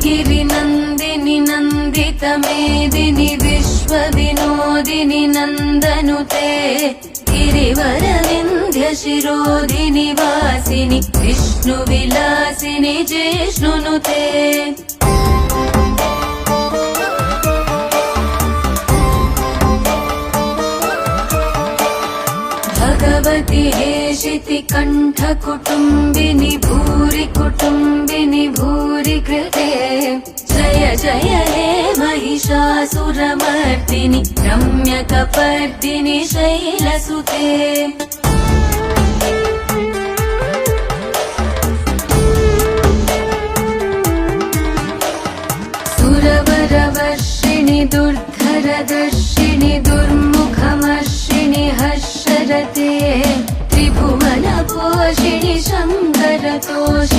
गिरिनन्दिनि नन्दितमेदिनि विश्वविनोदिनि नन्दनुते गिरिवरविन्ध्यशिरोधिनि वासिनि विष्णुविलासिनि जिष्णुनुते भगवति हेशिति कण्ठकुटुम्बिनि भूरि कुटुम्बिनि भूरि कृते जय जय हे महिषासुरमर्दिनि रम्यकपर्दिनि शैलसुते सुरवरवर्षिणि दुर्धरदर्शिनि दुर्मुखमर्षिणि हर्षरते त्रिभुवनपोषिणि शङ्करतोषिणि